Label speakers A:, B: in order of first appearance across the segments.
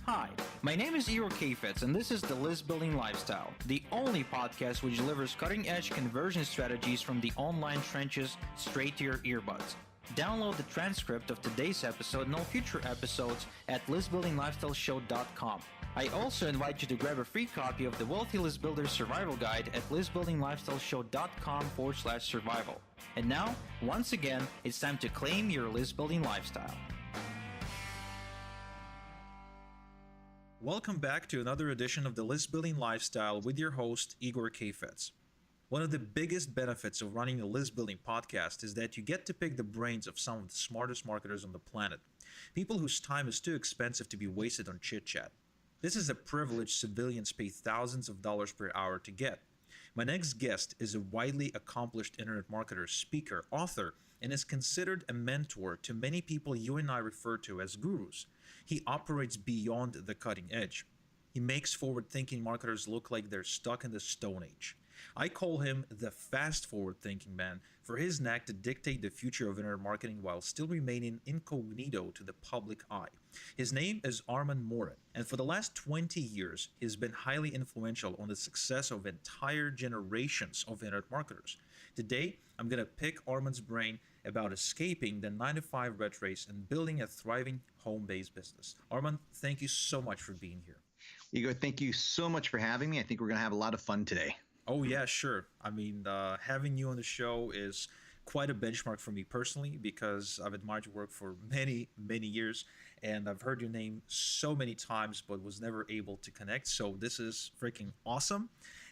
A: Hi, my name is Igor Kafetz, and this is the List Building Lifestyle, the only podcast which delivers cutting-edge conversion strategies from the online trenches straight to your earbuds. Download the transcript of today's episode and all future episodes at listbuildinglifestyleshow.com. I also invite you to grab a free copy of the Wealthy List Builder Survival Guide at listbuildinglifestyleshow.com/survival. And now, once again, it's time to claim your list building lifestyle. Welcome back to another edition of the List Building Lifestyle with your host, Igor Kafetz. One of the biggest benefits of running a list building podcast is that you get to pick the brains of some of the smartest marketers on the planet, people whose time is too expensive to be wasted on chit-chat. This is a privilege civilians pay thousands of dollars per hour to get. My next guest is a widely accomplished internet marketer, speaker, author, and is considered a mentor to many people you and I refer to as gurus. He operates beyond the cutting edge. He makes forward-thinking marketers look like they're stuck in the Stone Age. I call him the fast forward-thinking man for his knack to dictate the future of internet marketing while still remaining incognito to the public eye. His name is Armand Morin, and for the last 20 years, he's been highly influential on the success of entire generations of internet marketers. Today, I'm going to pick Armand's brain about escaping the 9-to-5 rat race and building a thriving home-based business. Armand, thank you so much for being here.
B: Igor, thank you so much for having me. I think we're going to have a lot of fun today.
A: Oh, yeah, sure. I mean, having you on the show is quite a benchmark for me personally because I've admired your work for many, many years, and I've heard your name so many times but was never able to connect. So this is freaking awesome.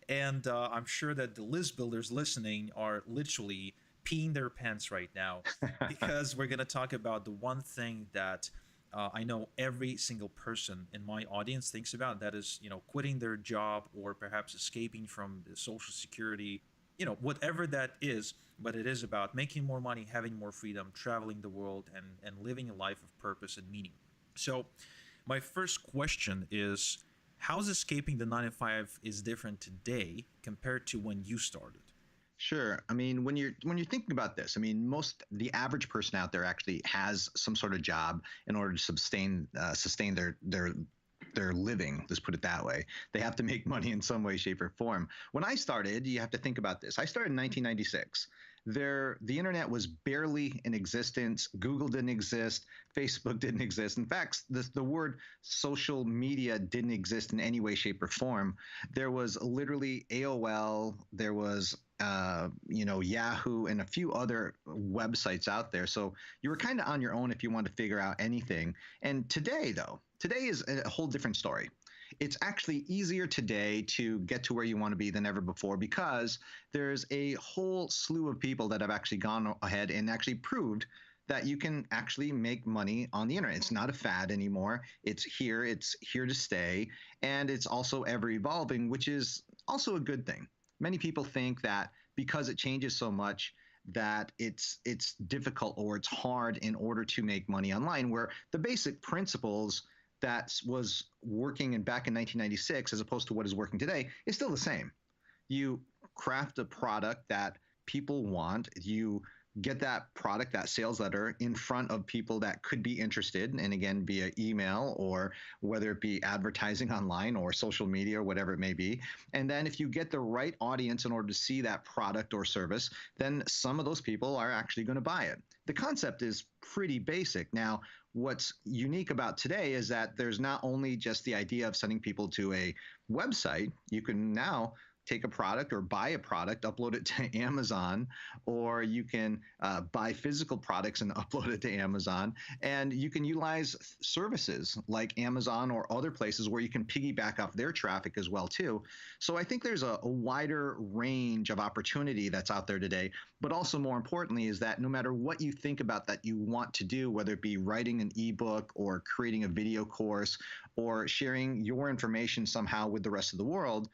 A: And I'm sure that the list builders listening are literally peeing their pants right now because we're going to talk about the one thing that I know every single person in my audience thinks about, that is, quitting their job or perhaps escaping from the Social Security, whatever that is. But it is about making more money, having more freedom, traveling the world, and living a life of purpose and meaning. So my first question is, how's escaping the 9-to-5 is different today compared to when you started?
B: Sure. I mean, when you're thinking about this, I mean, the average person out there actually has some sort of job in order to sustain their living. Let's put it that way. They have to make money in some way, shape, or form. When I started, you have to think about this. I started in 1996. The internet was barely in existence. Google didn't exist. Facebook didn't exist. In fact, the word social media didn't exist in any way, shape, or form. There was literally AOL. There was Yahoo and a few other websites out there. So you were kind of on your own if you wanted to figure out anything. And today is a whole different story. It's actually easier today to get to where you want to be than ever before because there's a whole slew of people that have actually gone ahead and actually proved that you can actually make money on the internet. It's not a fad anymore. It's here to stay. And it's also ever evolving, which is also a good thing. Many people think that because it changes so much that it's difficult or it's hard in order to make money online, where the basic principles that was working back in 1996 as opposed to what is working today is still the same. You craft a product that people want. You get that product, that sales letter, in front of people that could be interested, and again, via email or whether it be advertising online or social media or whatever it may be. And then if you get the right audience in order to see that product or service, then some of those people are actually going to buy it. The concept is pretty basic. Now, what's unique about today is that there's not only just the idea of sending people to a website. You can now take a product or buy a product, upload it to Amazon, or you can buy physical products and upload it to Amazon. And you can utilize services like Amazon or other places where you can piggyback off their traffic as well, too. So I think there's a wider range of opportunity that's out there today. But also more importantly is that no matter what you think about that you want to do, whether it be writing an ebook or creating a video course or sharing your information somehow with the rest of the world,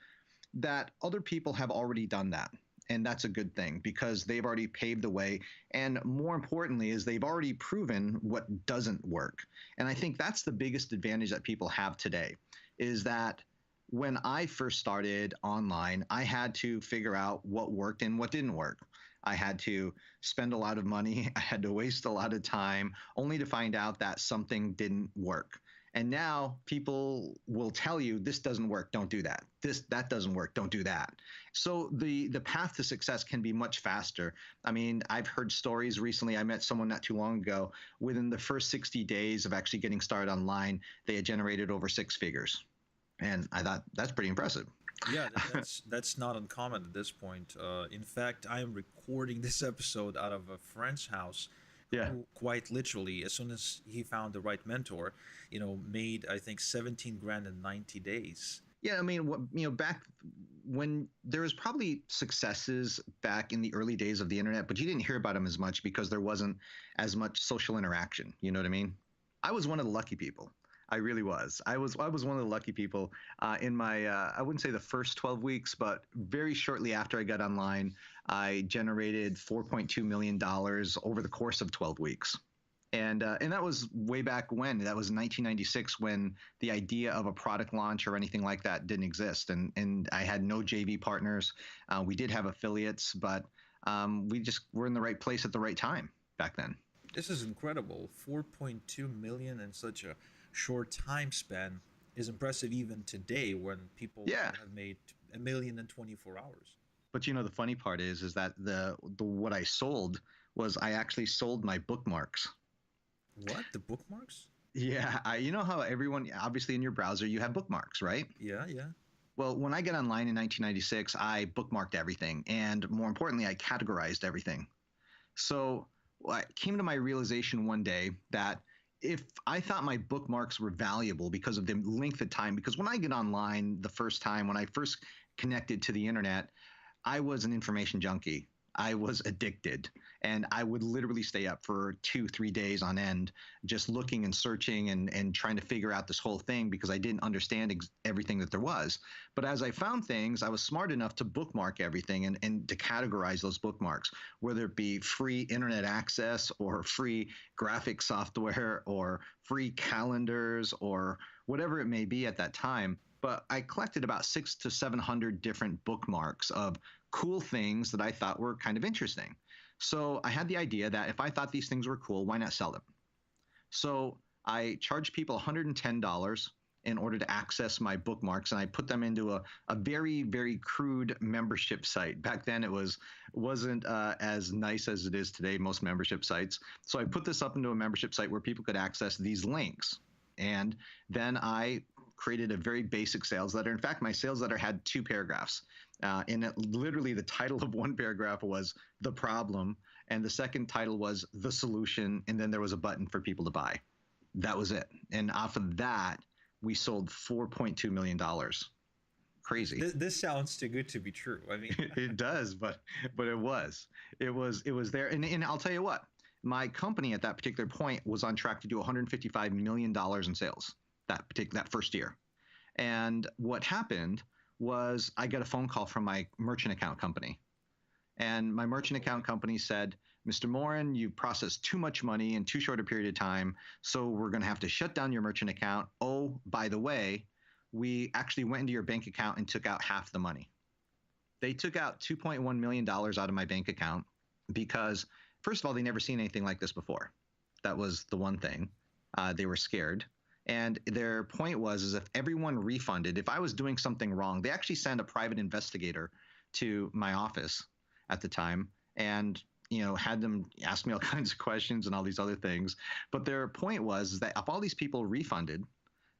B: that other people have already done that. And that's a good thing because they've already paved the way. And more importantly is they've already proven what doesn't work. And I think that's the biggest advantage that people have today is that when I first started online, I had to figure out what worked and what didn't work. I had to spend a lot of money. I had to waste a lot of time only to find out that something didn't work. And now people will tell you this doesn't work, don't do that. That doesn't work, don't do that. So the path to success can be much faster. I mean, I've heard stories recently. I met someone not too long ago. Within the first 60 days of actually getting started online, they had generated over six figures. And I thought that's pretty impressive.
A: Yeah, that's not uncommon at this point. In fact, I am recording this episode out of a friend's house,
B: Yeah.
A: who quite literally, as soon as he found the right mentor, made I think 17 grand in 90 days.
B: Yeah, I mean, back when there was probably successes back in the early days of the internet, but you didn't hear about them as much because there wasn't as much social interaction. You know what I mean? I was one of the lucky people. I really was. I was one of the lucky people in my. I wouldn't say the first 12 weeks, but very shortly after I got online, I generated $4.2 million over the course of 12 weeks. And that was way back when. That was 1996, when the idea of a product launch or anything like that didn't exist. And I had no JV partners. We did have affiliates, but we just were in the right place at the right time back then.
A: This is incredible. 4.2 million in such a short time span is impressive even today, when people
B: Yeah.
A: have made a million in 24 hours.
B: But the funny part is that the what I sold was, I actually sold my bookmarks.
A: What? The bookmarks?
B: Yeah, you know how everyone, obviously in your browser, you have bookmarks, right?
A: Yeah, yeah.
B: Well, when I got online in 1996, I bookmarked everything. And more importantly, I categorized everything. So I came to my realization one day that if I thought my bookmarks were valuable because of the length of time, because when I get online the first time, when I first connected to the internet, I was an information junkie. I was addicted, and I would literally stay up for 2-3 days on end, just looking and searching and trying to figure out this whole thing, because I didn't understand everything that there was. But as I found things, I was smart enough to bookmark everything and to categorize those bookmarks, whether it be free internet access or free graphic software or free calendars or whatever it may be at that time. But I collected about 600 to 700 different bookmarks of cool things that I thought were kind of interesting. So I had the idea that if I thought these things were cool, why not sell them? So I charged people $110 in order to access my bookmarks, and I put them into a very, very crude membership site. Back then, wasn't as nice as it is today, most membership sites. So I put this up into a membership site where people could access these links. And then I created a very basic sales letter. In fact, my sales letter had 2 paragraphs. And literally the title of one paragraph was "The Problem," and the second title was "The Solution," and then there was a button for people to buy. That was it. And off of that, we sold $4.2 million. Crazy.
A: This sounds too good to be true. I mean,
B: It does, but it was there. And I'll tell you what, my company at that particular point was on track to do $155 million in sales that first year. And what happened was, I got a phone call from my merchant account company. And my merchant account company said, "Mr. Morin, you processed too much money in too short a period of time, so we're going to have to shut down your merchant account. Oh, by the way, we actually went into your bank account and took out half the money." They took out $2.1 million out of my bank account because, first of all, they never seen anything like this before. That was the one thing. They were scared. And their point was, is if everyone refunded, if I was doing something wrong, they actually sent a private investigator to my office at the time and, had them ask me all kinds of questions and all these other things. But their point was that if all these people refunded,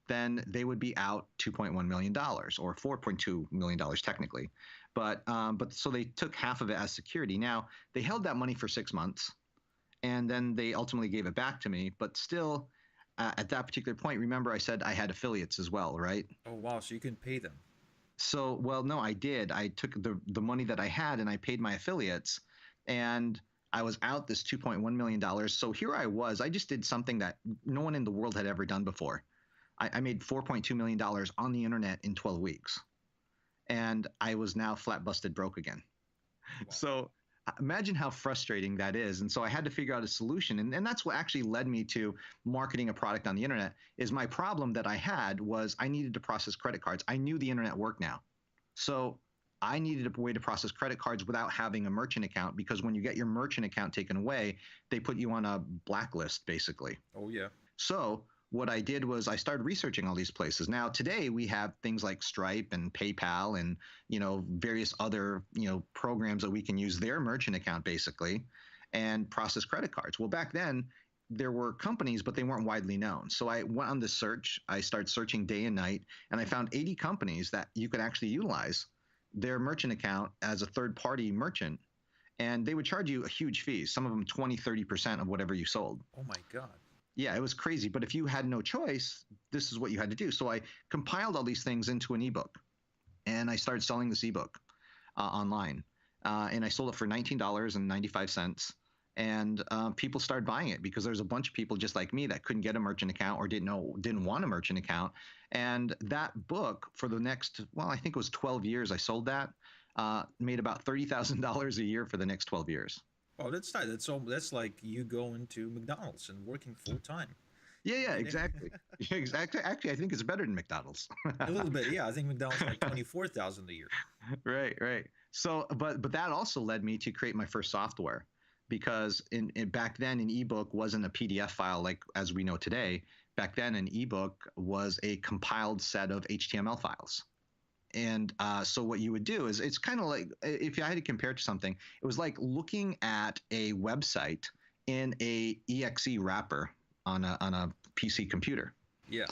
B: then they would be out $2.1 million, or $4.2 million technically. But so they took half of it as security. Now, they held that money for 6 months, and then they ultimately gave it back to me. But still, at that particular point, remember I said I had affiliates as well, right?
A: oh wow, so you can pay them.
B: So, well, no, I did. I took the money that I had and I paid my affiliates, and I was out this $2.1 million. So here I was. I just did something that no one in the world had ever done before. I made $4.2 million on the internet in 12 weeks. And I was now flat busted broke again.
A: Wow.
B: So imagine how frustrating that is. And so I had to figure out a solution. And that's what actually led me to marketing a product on the internet. Is my problem that I had was I needed to process credit cards. I knew the internet worked now. So I needed a way to process credit cards without having a merchant account, because when you get your merchant account taken away, they put you on a blacklist, basically.
A: Oh yeah.
B: So what I did was I started researching all these places. Now today we have things like Stripe and PayPal and various other programs that we can use their merchant account basically and process credit cards. Well, back then there were companies, but they weren't widely known. So I went on the search. I started searching day and night, and I found 80 companies that you could actually utilize their merchant account as a third-party merchant, and they would charge you a huge fee, some of them 20-30% of whatever you sold.
A: Oh my God.
B: Yeah, it was crazy. But if you had no choice, this is what you had to do. So I compiled all these things into an ebook, and I started selling this ebook online. And I sold it for $19.95. And people started buying it because there's a bunch of people just like me that couldn't get a merchant account or didn't want a merchant account. And that book for the next, I think it was 12 years I sold that, made about $30,000 a year for the next 12 years.
A: Oh, that's nice. That's like you going to McDonald's and working full time.
B: Yeah, exactly. Exactly. Actually, I think it's better than McDonald's.
A: A little bit, yeah. I think McDonald's like 24,000 a year.
B: Right. So, but that also led me to create my first software, because back then an ebook wasn't a PDF file like as we know today. Back then, an ebook was a compiled set of HTML files. And so what you would do is, it's kind of like, if I had to compare it to something, it was like looking at a website in a exe wrapper on a PC computer.
A: Yeah.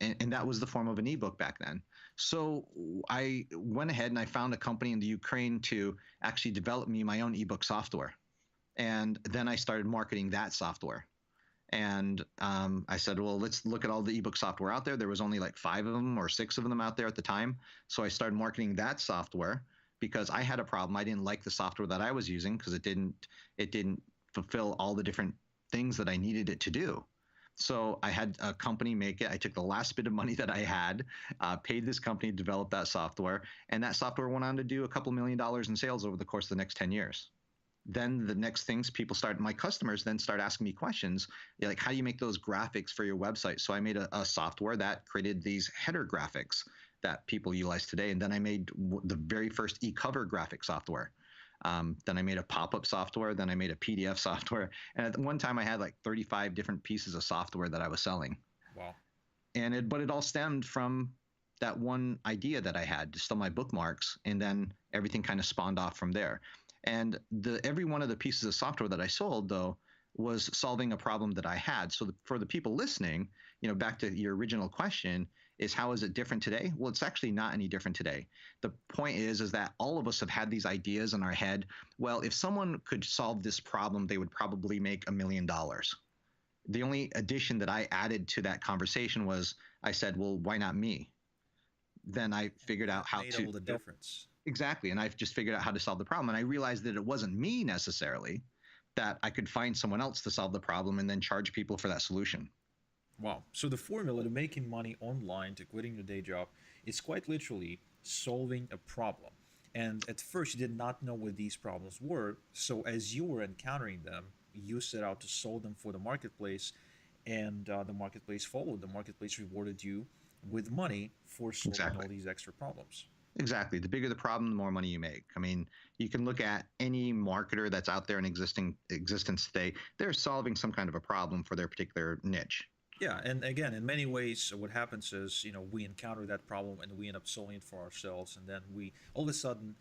B: And that was the form of an ebook back then. So I went ahead and I found a company in the Ukraine to actually develop me my own ebook software. And then I started marketing that software. And I said, well, let's look at all the ebook software out there. There was only like 5 of them or 6 of them out there at the time. So I started marketing that software because I had a problem. I didn't like the software that I was using because it didn't fulfill all the different things that I needed it to do. So I had a company make it. I took the last bit of money that I had, paid this company to develop that software, and that software went on to do a couple $1 million in sales over the course of the next 10 years. Then the next things my customers then start asking me questions like, how do you make those graphics for your website? So I made a software that created these header graphics that people utilize today. And then I made the very first e-cover graphic software. Then I made a pop-up software. Then I made a PDF software. And at one time I had like 35 different pieces of software that I was selling.
A: Wow.
B: But it all stemmed from that one idea that I had to sell my bookmarks. And then everything kind of spawned off from there. And every one of the pieces of software that I sold, though, was solving a problem that I had. So for the people listening, back to your original question, is how is it different today? Well, it's actually not any different today. The point is that all of us have had these ideas in our head. Well, if someone could solve this problem, they would probably make $1 million. The only addition that I added to that conversation was I said, well, why not me? Then I figured out how to.
A: Made all the difference.
B: Exactly. And I've just figured out how to solve the problem. And I realized that it wasn't me necessarily, that I could find someone else to solve the problem and then charge people for that solution.
A: Wow. So the formula to making money online, to quitting your day job, is quite literally solving a problem. And at first, you did not know what these problems were. So as you were encountering them, you set out to solve them for the marketplace, and the marketplace followed. The marketplace rewarded you with money for solving all these extra problems.
B: Exactly. The bigger the problem, the more money you make. I mean, you can look at any marketer that's out there in existence today. They're solving some kind of a problem for their particular niche.
A: Yeah, and again, in many ways, what happens is, we encounter that problem and we end up solving it for ourselves, and then we all of a sudden,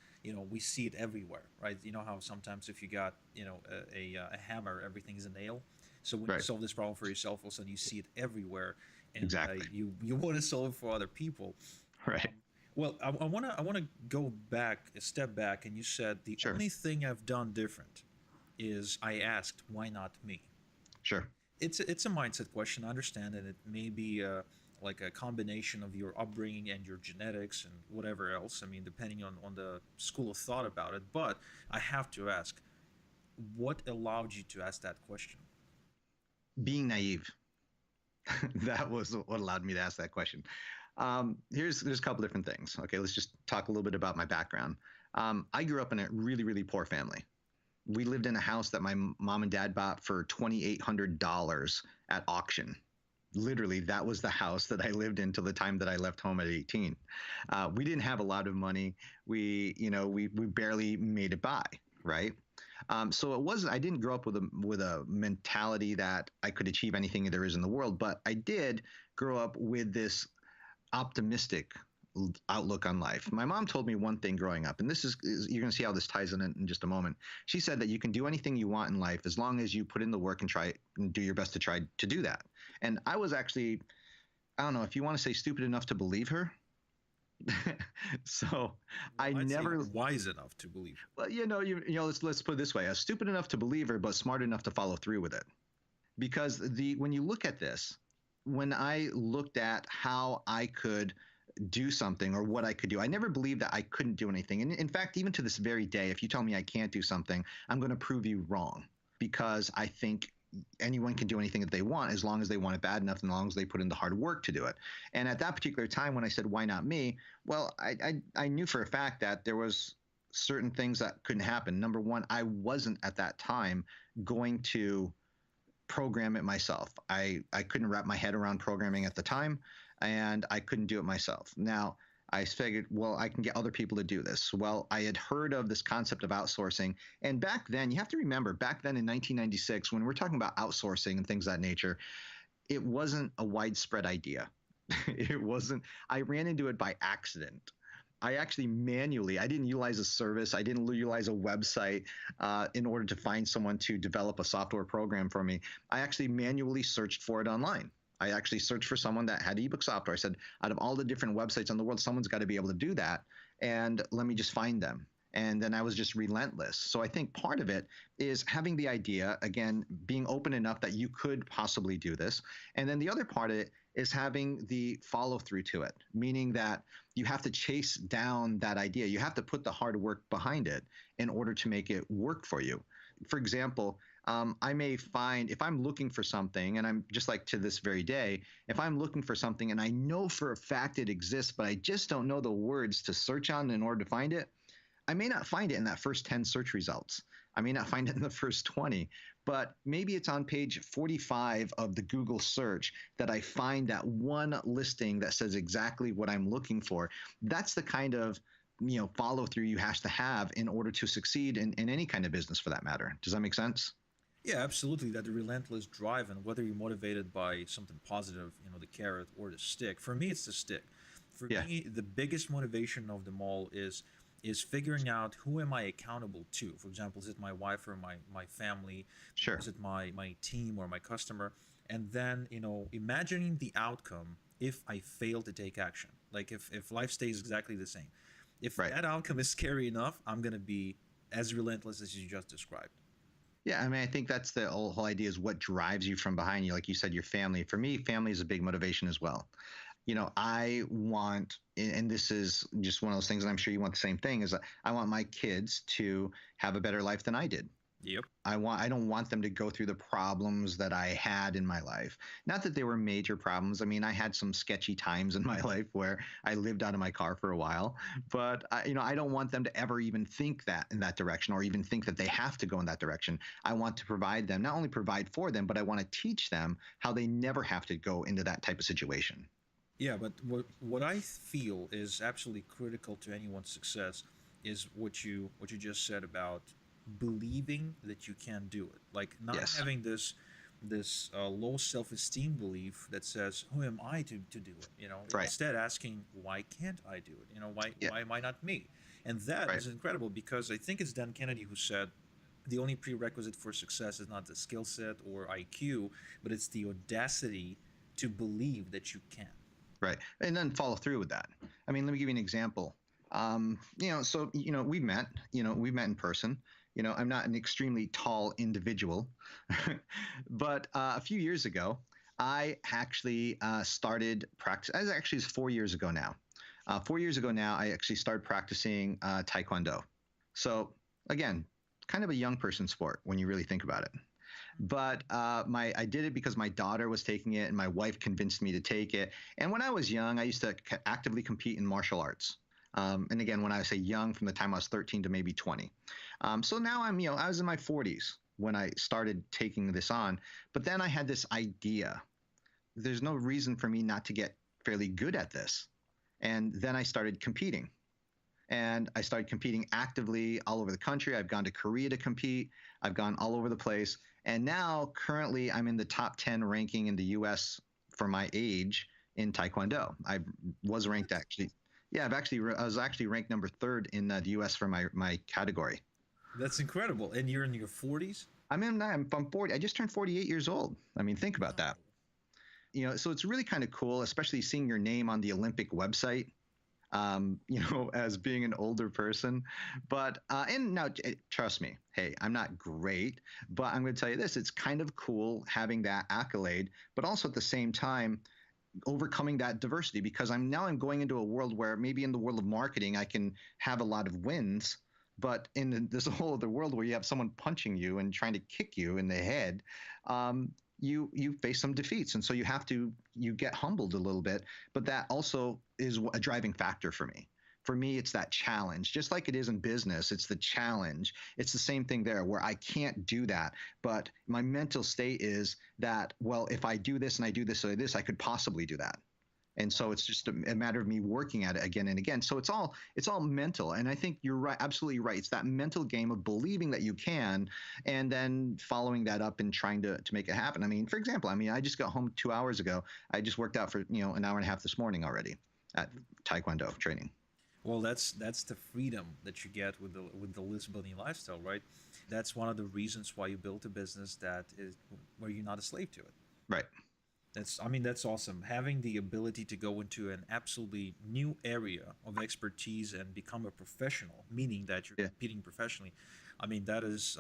A: we see it everywhere, right? You know how sometimes if you got, a hammer, everything's a nail. So when you solve this problem for yourself, all of a sudden you see it everywhere, and you want to solve it for other people.
B: Right.
A: Well, I want to go back a step back, and you said the only thing I've done different is I asked, why not me?
B: Sure.
A: It's a mindset question. I understand that it may be like a combination of your upbringing and your genetics and whatever else. I mean, depending on the school of thought about it. But I have to ask, what allowed you to ask that question?
B: Being naive. That was what allowed me to ask that question. There's a couple different things. Okay, let's just talk a little bit about my background. I grew up in a really, really poor family. We lived in a house that my mom and dad bought for $2,800 at auction. Literally, that was the house that I lived in till the time that I left home at 18. We didn't have a lot of money. We barely made it by, right? So I didn't grow up with a mentality that I could achieve anything there is in the world, but I did grow up with this optimistic outlook on life. My mom told me one thing growing up, and you're going to see how this ties in just a moment. She said that you can do anything you want in life as long as you put in the work and try and do your best to try to do that. And I was actually, I don't know if you want to say stupid enough to believe her. So I
A: I'd say
B: never
A: wise enough to believe.
B: well, let's put it this way: I was stupid enough to believe her, but smart enough to follow through with it. Because when you look at this, when I looked at how I could do something or what I could do, I never believed that I couldn't do anything. And in fact, even to this very day, if you tell me I can't do something, I'm going to prove you wrong, because I think anyone can do anything that they want as long as they want it bad enough and as long as they put in the hard work to do it. And at that particular time when I said, why not me? Well, I knew for a fact that there was certain things that couldn't happen. Number one, I wasn't at that time going to program it myself. I couldn't wrap my head around programming at the time, and I couldn't do it myself. Now, I figured, well, I can get other people to do this. Well, I had heard of this concept of outsourcing. And back then, you have to remember, back then in 1996, when we're talking about outsourcing and things of that nature, it wasn't a widespread idea. It wasn't. I ran into it by accident. I actually I didn't utilize a service. I didn't utilize a website in order to find someone to develop a software program for me. I actually manually searched for it online. I actually searched for someone that had ebook software. I said, out of all the different websites in the world, someone's got to be able to do that. And let me just find them. And then I was just relentless. So I think part of it is having the idea, again, being open enough that you could possibly do this. And then the other part of it is having the follow through to it, meaning that you have to chase down that idea. You have to put the hard work behind it in order to make it work for you. For example, I may find if I'm looking for something, and I'm just like to this very day, if I'm looking for something and I know for a fact it exists, but I just don't know the words to search on in order to find it, I may not find it in that first 10 search results. I may not find it in the first 20, but maybe it's on page 45 of the Google search that I find that one listing that says exactly what I'm looking for. That's the kind of follow through you have to have in order to succeed in any kind of business, for that matter. Does that make sense?
A: Yeah, absolutely. That the relentless drive, and whether you're motivated by something positive, the carrot or the stick. For me, it's the stick. For
B: Yeah.
A: me, the biggest motivation of them all is figuring out who am I accountable to. For example, is it my wife or my family?
B: Sure.
A: Is it my team or my customer? And then imagining the outcome if I fail to take action. Like if life stays exactly the same. If
B: Right.
A: that outcome is scary enough, I'm gonna be as relentless as you just described.
B: Yeah, I mean, I think that's the whole idea is what drives you from behind you. Like you said, your family. For me, family is a big motivation as well. I want, and this is just one of those things, and I'm sure you want the same thing, is that I want my kids to have a better life than I did.
A: Yep.
B: I don't want them to go through the problems that I had in my life. Not that they were major problems. I mean, I had some sketchy times in my life where I lived out of my car for a while, but I don't want them to ever even think that in that direction, or even think that they have to go in that direction. I want to provide them, not only provide for them, but I want to teach them how they never have to go into that type of situation.
A: Yeah, but what I feel is absolutely critical to anyone's success is what you just said about believing that you can do it. Like not
B: Yes.
A: having this low self-esteem belief that says, "Who am I to do it?"
B: Right.
A: Instead, asking, "Why can't I do it? Why
B: Yeah.
A: why am I not me?" And that
B: Right.
A: is incredible, because I think it's Dan Kennedy who said the only prerequisite for success is not the skill set or IQ, but it's the audacity to believe that you can.
B: Right. And then follow through with that. I mean, let me give you an example. So we met in person. I'm not an extremely tall individual, but a few years ago, I actually started practice. It's 4 years ago now. 4 years ago now, I actually started practicing Taekwondo. So again, kind of a young person sport when you really think about it. But I did it because my daughter was taking it, and my wife convinced me to take it. And when I was young, I used to actively compete in martial arts. And again, when I say young, from the time I was 13 to maybe 20. So now I was in my 40s when I started taking this on. But then I had this idea. There's no reason for me not to get fairly good at this. And then I started competing. And I started competing actively all over the country. I've gone to Korea to compete. I've gone all over the place. And now, currently, I'm in the top 10 ranking in the US for my age in Taekwondo. I was ranked actually. Yeah, I was actually ranked number third in the US for my category.
A: That's incredible. And you're in your 40s?
B: I'm 40. I just turned 48 years old. I mean, think about that. So it's really kind of cool, especially seeing your name on the Olympic website, as being an older person. But, and now, trust me, hey, I'm not great, but I'm going to tell you this, it's kind of cool having that accolade, but also at the same time, overcoming that diversity, because I'm going into a world where maybe in the world of marketing, I can have a lot of wins. But in this whole other world where you have someone punching you and trying to kick you in the head, you face some defeats, and so you get humbled a little bit. But that also is a driving factor for me. For me, it's that challenge, just like it is in business. It's the challenge. It's the same thing there, where I can't do that, but my mental state is that, well, if I do this and I do this or this, I could possibly do that. And so it's just a matter of me working at it again and again. So it's all mental. And I think you're right, absolutely right. It's that mental game of believing that you can, and then following that up and trying to make it happen. I mean, for example, I just got home 2 hours ago. I just worked out for, an hour and a half this morning already at Taekwondo training.
A: Well, that's the freedom that you get with the list building lifestyle, right? That's one of the reasons why you built a business where you're not a slave to it.
B: Right.
A: That's awesome. Having the ability to go into an absolutely new area of expertise and become a professional, meaning that you're competing professionally. That is,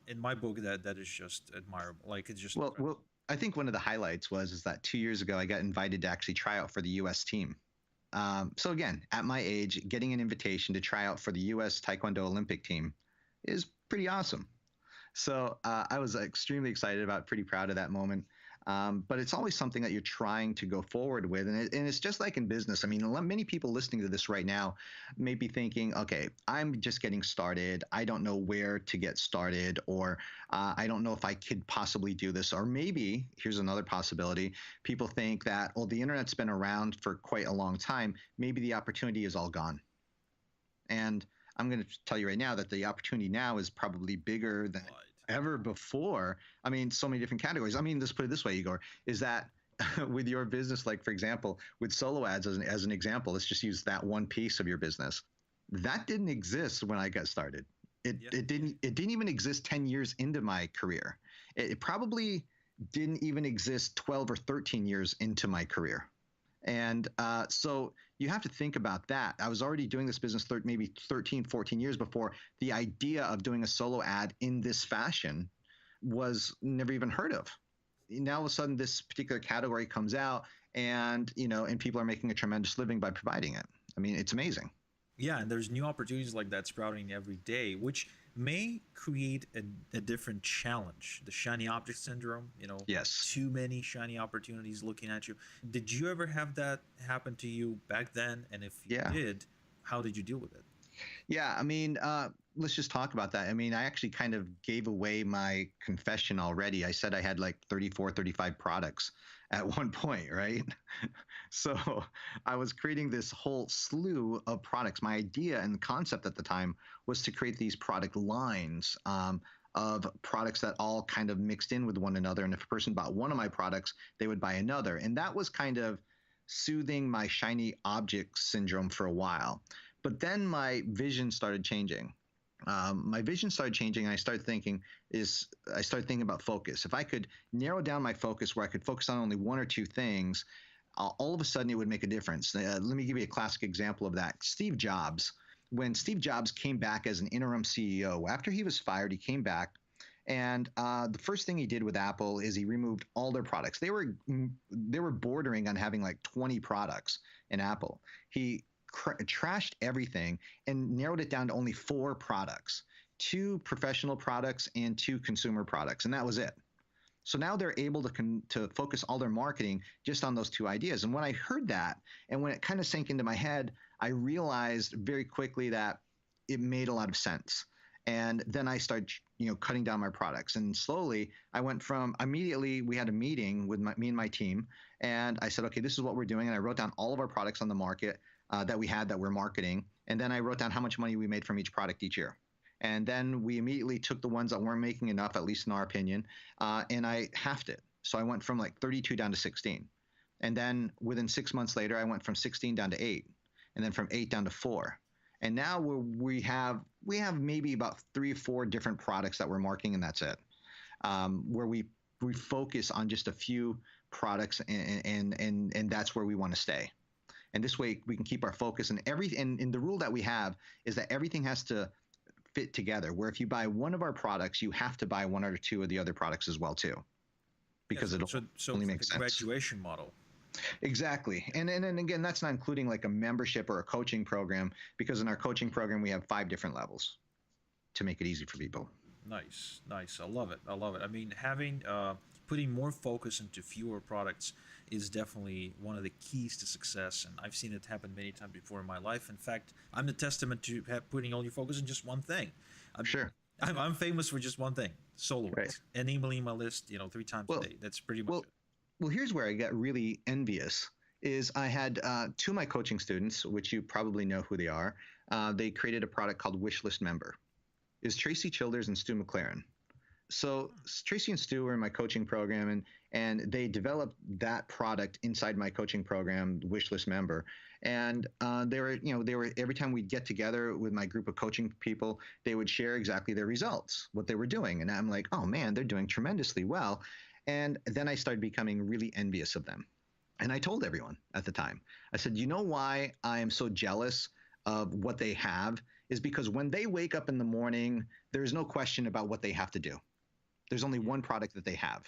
A: in my book, that is just admirable. Like, it's just
B: well. I think one of the highlights is that 2 years ago I got invited to actually try out for the U.S. team. So again, at my age, getting an invitation to try out for the U.S. Taekwondo Olympic team is pretty awesome. So I was extremely excited about it, pretty proud of that moment. But it's always something that you're trying to go forward with. And it's just like in business. Many people listening to this right now may be thinking, okay, I'm just getting started. I don't know where to get started, or I don't know if I could possibly do this. Or maybe, here's another possibility. People think that, the internet's been around for quite a long time. Maybe the opportunity is all gone. And I'm going to tell you right now that the opportunity now is probably bigger than ever before. So many different categories. Let's put it this way, Igor, is that with your business, like, for example, with solo ads as an example, let's just use that one piece of your business. That didn't exist when I got started. It didn't even exist 10 years into my career. It probably didn't even exist 12 or 13 years into my career. And so you have to think about that. I was already doing this business maybe 13, 14 years before the idea of doing a solo ad in this fashion was never even heard of. Now, all of a sudden, this particular category comes out, and people are making a tremendous living by providing it. It's amazing.
A: Yeah, and there's new opportunities like that sprouting every day, which may create a different challenge. The shiny object syndrome,
B: Yes.
A: Too many shiny opportunities looking at you. Did you ever have that happen to you back then? And if you did, how did you deal with it?
B: Yeah, let's just talk about that. I actually kind of gave away my confession already. I said I had like 34, 35 products at one point, right? So I was creating this whole slew of products. My idea and the concept at the time was to create these product lines of products that all kind of mixed in with one another. And if a person bought one of my products, they would buy another. And that was kind of soothing my shiny object syndrome for a while. But then my vision started changing. And I started thinking about focus. If I could narrow down my focus where I could focus on only one or two things, all of a sudden it would make a difference. Let me give you a classic example of that. Steve Jobs. When Steve Jobs came back as an interim CEO, after he was fired, he came back. And the first thing he did with Apple is he removed all their products. They were bordering on having like 20 products in Apple. He trashed everything and narrowed it down to only 4 products, 2 professional products and 2 consumer products. And that was it. So now they're able to focus all their marketing just on those 2 ideas. And when I heard that, and when it kind of sank into my head, I realized very quickly that it made a lot of sense. And then I started, cutting down my products. And slowly I went from immediately, we had a meeting with me and my team. And I said, okay, this is what we're doing. And I wrote down all of our products on the market that we had that we're marketing. And then I wrote down how much money we made from each product each year. And then we immediately took the ones that weren't making enough, at least in our opinion, and I halved it. So I went from like 32 down to 16. And then within 6 months later, I went from 16 down to 8, and then from 8 down to 4. And now we have maybe about 3 or 4 different products that we're marketing, and that's it. Where we focus on just a few products, and that's where we want to stay. And this way we can keep our focus, and the rule that we have is that everything has to fit together, where if you buy one of our products, you have to buy 1 or 2 of the other products as well too, because
A: so
B: only
A: it's like
B: makes
A: a
B: sense.
A: graduation model.
B: Exactly. And again, that's not including like a membership or a coaching program, because in our coaching program, we have 5 different levels to make it easy for people.
A: Nice, nice. I love it. I love it. I mean, having putting more focus into fewer products is definitely one of the keys to success, and I've seen it happen many times before in my life. In fact, I'm the testament to putting all your focus in just one thing.
B: Sure.
A: I'm famous for just one thing: SolarWinds,
B: Right.
A: and emailing my list, 3 times
B: Well,
A: a day. That's pretty much
B: well,
A: it.
B: well, here's where I got really envious. Is I had 2 of my coaching students, which you probably know who they are. They created a product called Wishlist Member. Is Tracy Childers and Stu McLaren. So Tracy and Stu were in my coaching program, and they developed that product inside my coaching program, Wishlist Member. And they were every time we'd get together with my group of coaching people, they would share exactly their results, what they were doing, and I'm like, oh man, they're doing tremendously well. And then I started becoming really envious of them. And I told everyone at the time, I said, you know why I am so jealous of what they have is because when they wake up in the morning, there's no question about what they have to do. There's only one product that they have.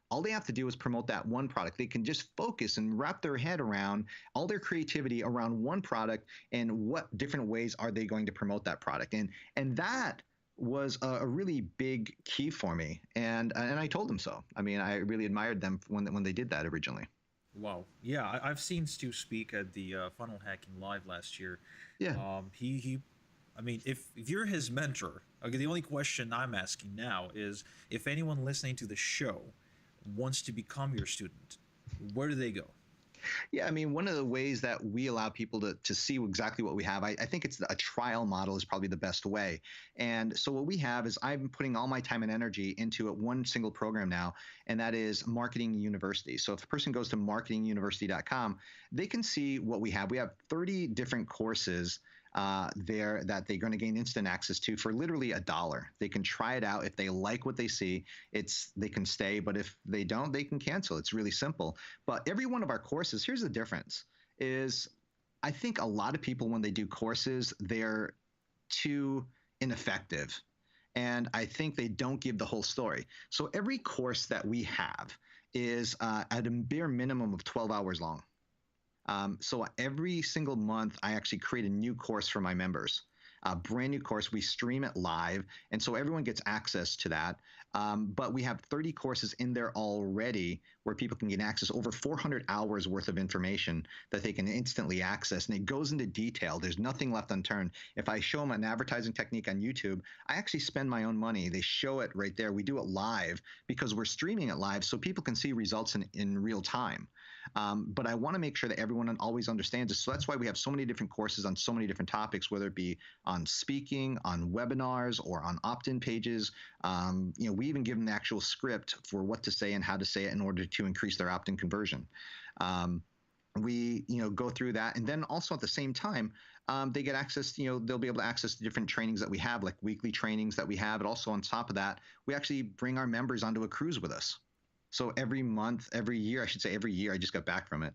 B: All they have to do is promote that one product. They can just focus and wrap their head around all their creativity around one product and what different ways are they going to promote that product. And that was a really big key for me. And I told them so. I mean, I really admired them when they did that originally.
A: Wow. Yeah, I've seen Stu speak at the Funnel Hacking Live last year.
B: Yeah.
A: He I mean, if you're his mentor, okay, the only question I'm asking now is if anyone listening to the show wants to become your student, where do they go?
B: Yeah, I mean, one of the ways that we allow people to see exactly what we have, I think it's a trial model is probably the best way. And so what we have is I'm putting all my time and energy into one single program now, and that is Marketing University. So if a person goes to marketinguniversity.com, they can see what we have. We have 30 different courses there that they're going to gain instant access to for literally $1. They can try it out. If they like what they see, they can stay. But if they don't, they can cancel. It's really simple. But every one of our courses, here's the difference: is I think a lot of people when they do courses, they're too ineffective, and I think they don't give the whole story. So every course that we have is at a bare minimum of 12 hours long. So every single month, I actually create a new course for my members, a brand new course. We stream it live, and so everyone gets access to that. But we have 30 courses in there already where people can get access, over 400 hours worth of information that they can instantly access. And it goes into detail. There's nothing left unturned. If I show them an advertising technique on YouTube, I actually spend my own money. They show it right there. We do it live because we're streaming it live so people can see results in real time. But I want to make sure that everyone always understands it. So that's why we have so many different courses on so many different topics, whether it be on speaking, on webinars, or on opt-in pages. We even give them the actual script for what to say and how to say it in order to increase their opt-in conversion. We go through that, and then also at the same time, they get access. They'll be able to access the different trainings that we have, like weekly trainings that we have. And also on top of that, we actually bring our members onto a cruise with us. So every year, I just got back from it.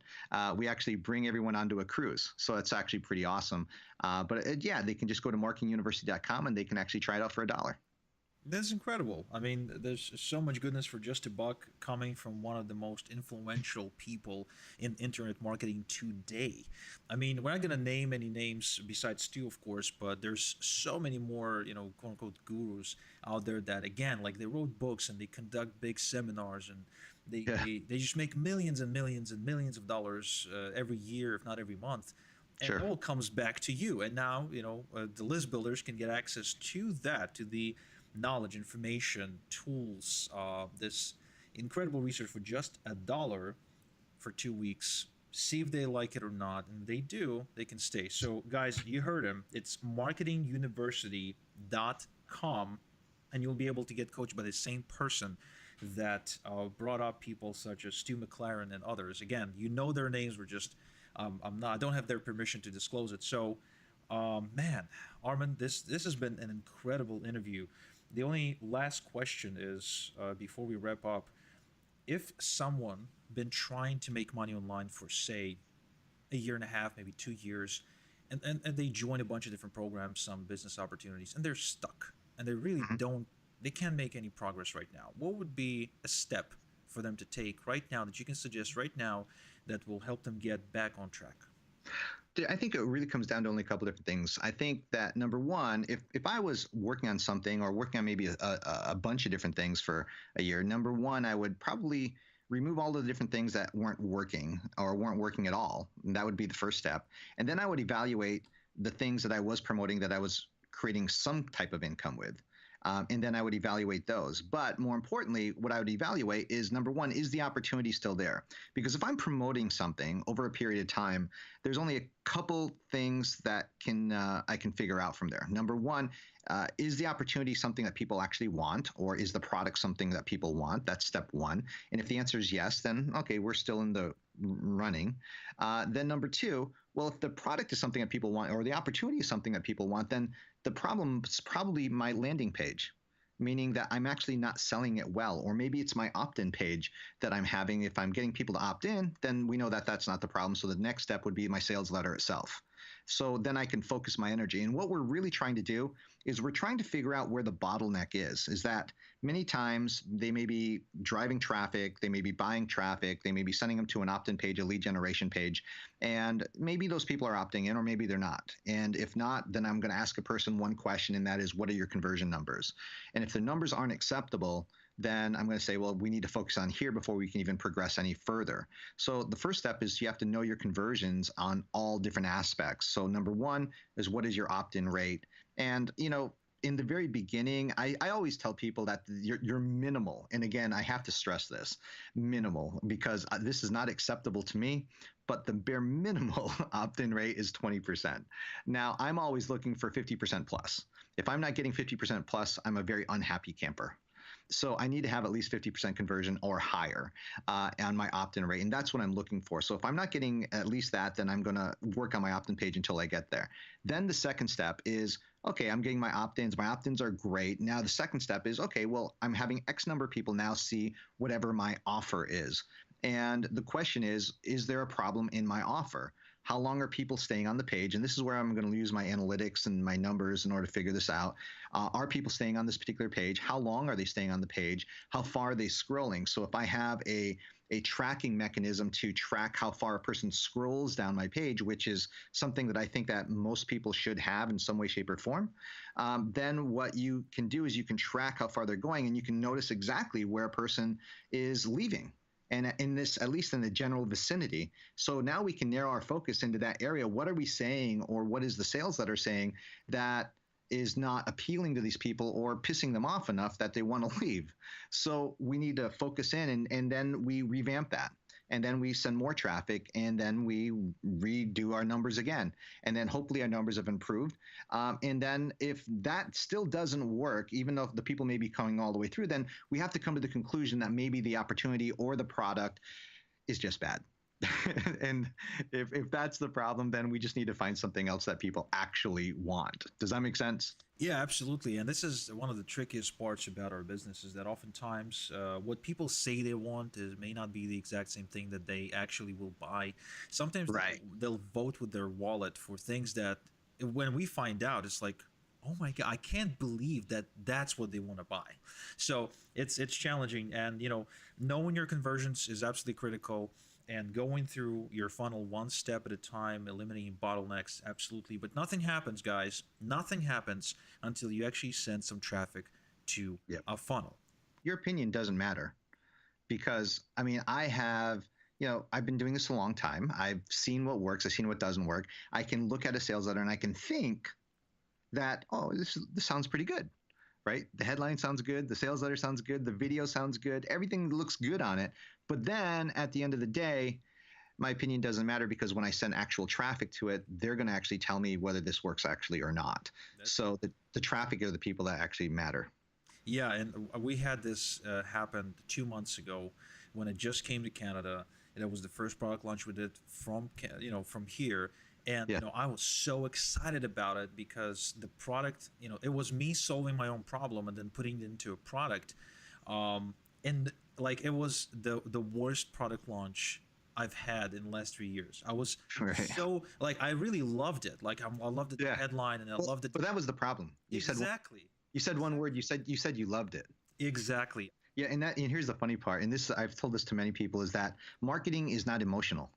B: We actually bring everyone onto a cruise. So it's actually pretty awesome. But they can just go to marketinguniversity.com and they can actually try it out for $1.
A: That's incredible. I mean, there's so much goodness for just a buck coming from one of the most influential people in internet marketing today. I mean, we're not going to name any names besides Stu, of course, but there's so many more, quote unquote, gurus out there that, again, like they wrote books and they conduct big seminars and they just make millions and millions and millions of dollars every year, if not every month. And
B: Sure.
A: it all comes back to you. And now, the list builders can get access to that, to the knowledge, information, tools, this incredible research for just $1 for 2 weeks. see if they like it or not, and if they do, they can stay. So guys, you heard him. It's marketinguniversity.com, and you'll be able to get coached by the same person that brought up people such as Stu McLaren and others. Again, you know their names. We're just I don't have their permission to disclose it. So man, Armand, this has been an incredible interview. The only last question is, before we wrap up, if someone been trying to make money online for, say, a year and a half, maybe 2 years, and they join a bunch of different programs, some business opportunities, and they're stuck, and they really
B: Mhm.
A: don't, they can't make any progress right now, what would be a step for them to take right now that you can suggest right now that will help them get back on track?
B: I think it really comes down to only a couple different things. I think that number one, if I was working on something or working on maybe a bunch of different things for a year, number one, I would probably remove all the different things that weren't working or weren't working at all. And that would be the first step. And then I would evaluate the things that I was promoting that I was creating some type of income with. And then I would evaluate those. But more importantly, what I would evaluate is number one, is the opportunity still there? Because if I'm promoting something over a period of time, there's only a couple things that I can figure out from there. Number one, is the opportunity something that people actually want, or is the product something that people want? That's step one. And if the answer is yes, then okay, we're still in the running. Then number two, well, if the product is something that people want, or the opportunity is something that people want, then the problem is probably my landing page, meaning that I'm actually not selling it well. Or maybe it's my opt-in page that I'm having. If I'm getting people to opt in, then we know that that's not the problem. So the next step would be my sales letter itself. So then I can focus my energy. And what we're really trying to do is we're trying to figure out where the bottleneck is that many times they may be driving traffic, they may be buying traffic, they may be sending them to an opt-in page, a lead generation page, and maybe those people are opting in or maybe they're not. And if not, then I'm going to ask a person one question, and that is, what are your conversion numbers? And if the numbers aren't acceptable, then I'm going to say, well, we need to focus on here before we can even progress any further. So the first step is you have to know your conversions on all different aspects. So number one is, what is your opt-in rate? And, in the very beginning, I always tell people that you're minimal. And again, I have to stress this, minimal, because this is not acceptable to me, but the bare minimal opt-in rate is 20%. Now, I'm always looking for 50% plus. If I'm not getting 50% plus, I'm a very unhappy camper. So I need to have at least 50% conversion or higher on my opt-in rate. And that's what I'm looking for. So if I'm not getting at least that, then I'm going to work on my opt-in page until I get there. Then the second step is, okay, I'm getting my opt-ins. My opt-ins are great. Now the second step is, okay, well, I'm having X number of people now see whatever my offer is. And the question is there a problem in my offer? How long are people staying on the page? And this is where I'm going to use my analytics and my numbers in order to figure this out. Are people staying on this particular page? How long are they staying on the page? How far are they scrolling? So if I have a tracking mechanism to track how far a person scrolls down my page, which is something that I think that most people should have in some way, shape, or form, then what you can do is you can track how far they're going, and you can notice exactly where a person is leaving. And in this, at least in the general vicinity. So now we can narrow our focus into that area. What are we saying, or what is the sales letter saying that is not appealing to these people or pissing them off enough that they want to leave? So we need to focus in, and then we revamp that. And then we send more traffic, and then we redo our numbers again. And then hopefully our numbers have improved. And then if that still doesn't work, even though the people may be coming all the way through, then we have to come to the conclusion that maybe the opportunity or the product is just bad. And if that's the problem, then we just need to find something else that people actually want. Does that make sense?
A: Yeah, absolutely. And this is one of the trickiest parts about our business, is that oftentimes what people say they want may not be the exact same thing that they actually will buy. Sometimes
B: Right.
A: they'll vote with their wallet for things that, when we find out, it's like, oh my God, I can't believe that that's what they want to buy. So it's challenging. And, knowing your conversions is absolutely critical, and going through your funnel one step at a time, eliminating bottlenecks, absolutely. But nothing happens, guys. Nothing happens until you actually send some traffic to
B: Yep.
A: a funnel.
B: Your opinion doesn't matter, because I mean, I've been doing this a long time. I've seen what works. I've seen what doesn't work. I can look at a sales letter and I can think that, oh, this sounds pretty good, right? The headline sounds good. The sales letter sounds good. The video sounds good. Everything looks good on it. But then at the end of the day, my opinion doesn't matter because when I send actual traffic to it, they're going to actually tell me whether this works actually or not. So the traffic are the people that actually matter.
A: Yeah, and we had this happen 2 months ago when it just came to Canada. And it was the first product launch we did from from here, and
B: Yeah.
A: I was so excited about it because the product, it was me solving my own problem and then putting it into a product, and like it was the worst product launch I've had in the last 3 years. I was
B: Right.
A: so like I really loved it. Like I loved the
B: Yeah.
A: headline and I loved it.
B: But that was the problem.
A: Exactly.
B: You said one word. You said you loved it.
A: Exactly.
B: Yeah, and here's the funny part, and this I've told this to many people, is that marketing is not emotional.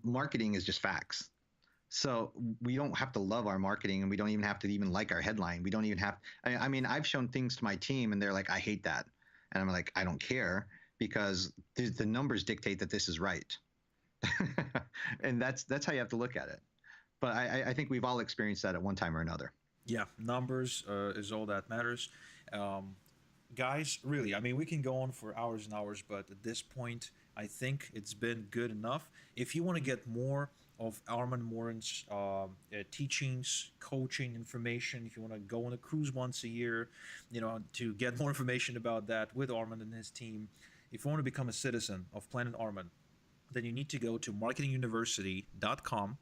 B: Marketing is just facts. So we don't have to love our marketing, and we don't even have to even like our headline. We don't even have. I mean, I've shown things to my team, and they're like, "I hate that," and I'm like, "I don't care," because the numbers dictate that this is right, and that's how you have to look at it. But I think we've all experienced that at one time or another.
A: Yeah, numbers is all that matters. Guys, really, I mean, we can go on for hours and hours, but at this point, I think it's been good enough. If you want to get more of Armand Morin's teachings, coaching information, if you want to go on a cruise once a year, to get more information about that with Armand and his team, if you want to become a citizen of Planet Armand, then you need to go to marketinguniversity.com.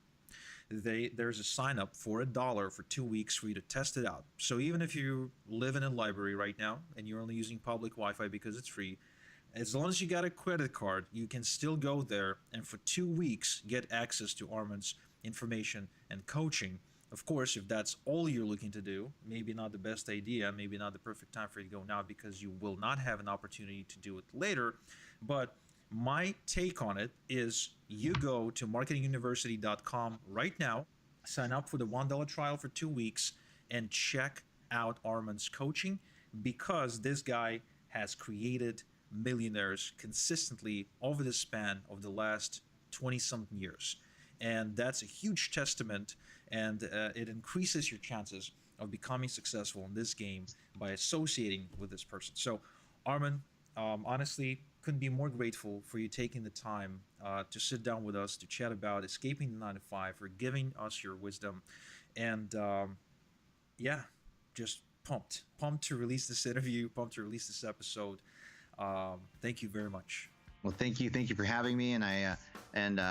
A: There's a sign up for $1 for 2 weeks for you to test it out. So even if you live in a library right now and you're only using public Wi-Fi because it's free, as long as you got a credit card, you can still go there and for 2 weeks get access to Armand's information and coaching. Of course, if that's all you're looking to do, maybe not the best idea, maybe not the perfect time for you to go now because you will not have an opportunity to do it later. But my take on it is you go to marketinguniversity.com right now, sign up for the $1 trial for 2 weeks, and check out Armand's coaching because this guy has created millionaires consistently over the span of the last 20 something years. And that's a huge testament, and it increases your chances of becoming successful in this game by associating with this person. So, Armand, honestly, couldn't be more grateful for you taking the time to sit down with us to chat about escaping the 9 to 5, for giving us your wisdom, and yeah, just pumped to release this interview, pumped to release this episode. Thank you very much.
B: Well, thank you for having me, and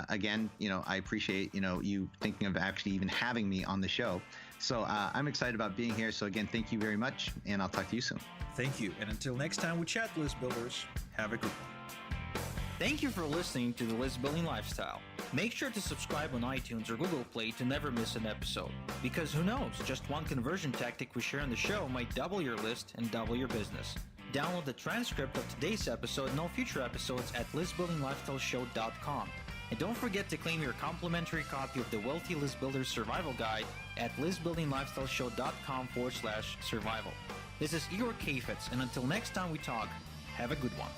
B: again, I appreciate you thinking of actually even having me on the show. So I'm excited about being here. So again, thank you very much, and I'll talk to you soon.
A: Thank you, and until next time we chat, list builders, have a good one.
C: Thank you for listening to the List Building Lifestyle. Make sure to subscribe on iTunes or Google Play to never miss an episode. Because who knows, just one conversion tactic we share on the show might double your list and double your business. Download the transcript of today's episode and all future episodes at listbuildinglifestyleshow.com. And don't forget to claim your complimentary copy of the Wealthy List Builder Survival Guide at listbuildinglifestyleshow.com/survival. This is Igor Kafetz, and until next time we talk, have a good one.